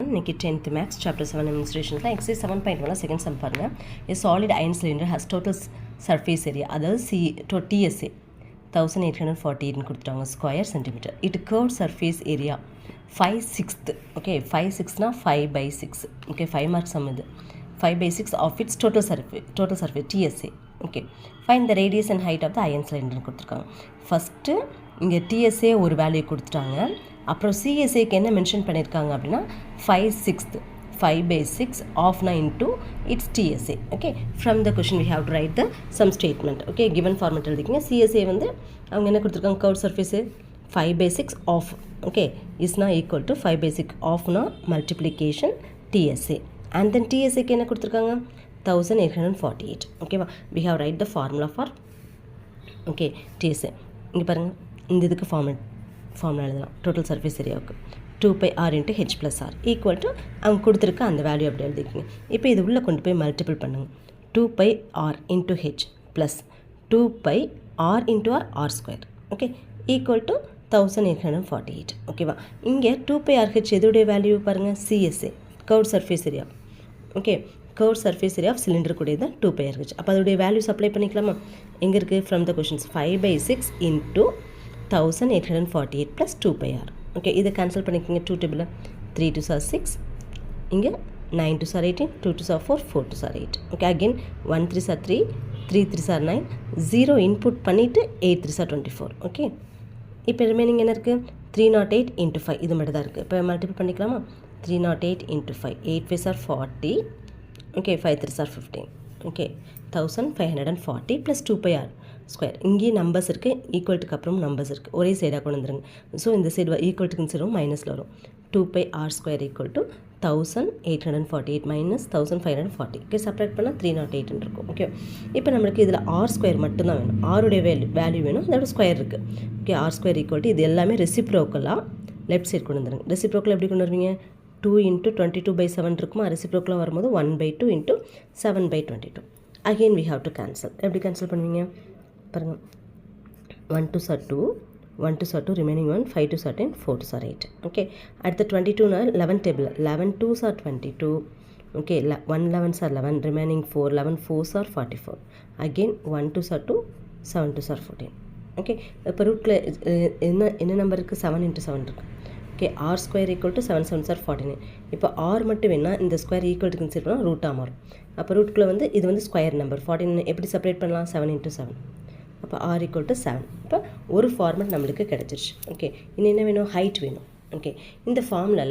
இன்னைக்கு 10th maths chapter 7 டெமான்ஸ்ட்ரேஷன்ல exercise 7.1 second sum பாருங்க. A solid iron cylinder has total surface area அதாவது TSA 1848 ன்னு கொடுத்துட்டாங்க square centimetre. It curved surface area 5/6 okay 5/6னா 5/6 okay 5 mark sum இது 5/6 of its total surface TSA okay find the radius and height of the iron cylinder கொடுத்துருக்காங்க. First இங்கே TSA ஒரு value கொடுத்துட்டாங்க. அப்புறம் சிஎஸ்ஏக்கு என்ன மென்ஷன் பண்ணியிருக்காங்க அப்படின்னா 5/6 ஆஃப்னா into its TSA okay from the question we have to write the sum statement okay given format எழுதிக்கிங்க. சிஎஸ்ஏ வந்து அவங்க என்ன கொடுத்துருக்காங்க கர்வ் சர்ஃபேஸு 5/6 ஆஃப் ஓகே இஸ்னா ஈக்குவல் டு 5/6 ஆஃப்னா மல்டிப்ளிகேஷன் டிஎஸ்ஏ அண்ட் தென் டிஎஸ்ஏக்கு என்ன கொடுத்துருக்காங்க 1848 ஓகேவா we have write the formula for okay TSA இங்கே பாருங்கள் இந்த இதுக்கு ஃபார்முலா எழுதலாம் டோட்டல் சர்ஃபேஸ் ஏரியாவுக்கு 2πr × h + r equal to அவங்க கொடுத்துருக்க அந்த வேல்யூ அப்படி எழுதிக்கிங்க. இப்போ இது உள்ளே கொண்டு போய் மல்டிபிள் பண்ணுங்கள் 2πr × h plus 2πr × r² okay equal to 1848 ஓகேவா. இங்கே 2πrh எதுடைய வேல்யூ பாருங்கள் CSA curve surface area okay curve surface area of cylinder கூடிய தான் 2πrh. அப்போ அதோடைய வேல்யூ சப்ளை பண்ணிக்கலாமா எங்கே இருக்குது from the questions 5/6 × 1848 plus 2πr okay இதை கேன்சல் பண்ணிக்கோங்க 2 டேபிள் 3 2s are 6 இங்கே 9 2s are 18 2 2s are 4 4 2s are 8 okay again 1 3s are 3 3 3s are 9 0 input பண்ணிவிட்டு 8 3s are 24 ஓகே இப்போ ரிமைனிங் என்ன இருக்குது 308 × 5 இது மட்டும் தான் இருக்குது. இப்போ மல்டிபிள் பண்ணிக்கலாமா 308 × 5 8 5s are 40 okay 5 3s are 15 okay 1540 plus 2πr square இங்கேயும் நம்பர்ஸ் இருக்குது ஈக்குவல்ட்டுக்கு அப்புறம் நம்பர்ஸ் இருக்குது ஒரே சைடாக கொண்டு வந்துருங்க. ஸோ இந்த சைடு ஈக்குவல்ட்டுக்குன்னு சைடும் மைனஸில் வரும் 2πr² equal to 1848 minus 1540 okay separate பண்ணால் 308 இருக்கும் ஓகே. இப்போ நம்மளுக்கு இதில் r² மட்டும்தான் வேணும் ஆருடைய வேல்யூ வேணும் அதோட ஸ்கொயர் இருக்குது ஓகே r² ஈக்குவல் டு இது எல்லாமே ரெசிப்ரோக்கலாக லெஃப்ட் சைடு கொண்டு வந்துருங்க. ரெசிப்ரோக்கல் எப்படி கொண்டு வருவீங்க 2 × 22/7 இருக்குமா ரெசிப்ரோக்கலாக வரும்போது 1/2 × 7/22 again we have to cancel எப்படி கேன்சல் பண்ணுவீங்க பாருங்கள் 1 2s are 2 1 2s are 2 remaining 1 5 2s are 10 4 2s are 8 okay அடுத்த 22னா 11 table 11 2s are 22 okay 1 11s are 11 remaining 4 11 4s are 44 again 1 2s are 2 7 2s are 14 okay இப்போ ரூட்டில் என்ன number இருக்குது 7 × 7 இருக்குது okay r² equal to 7 7s are 49 இப்போ r மட்டும் வேணால் இந்த ஸ்கொயர் ஈக்குவல் டு கன்சிடர் பண்ணால் ரூட்டாக மாறும். அப்போ ரூட்டுக்குள்ளே வந்து இது வந்து ஸ்கொயர் நம்பர் 49 எப்படி செப்பரேட் பண்ணலாம் 7 × 7 அப்போ r = 7 இப்போ ஒரு ஃபார்மெட் நம்மளுக்கு கிடச்சிருச்சு ஓகே இன்னும் என்ன வேணும் ஹைட் வேணும் ஓகே இந்த ஃபார்முலாவில்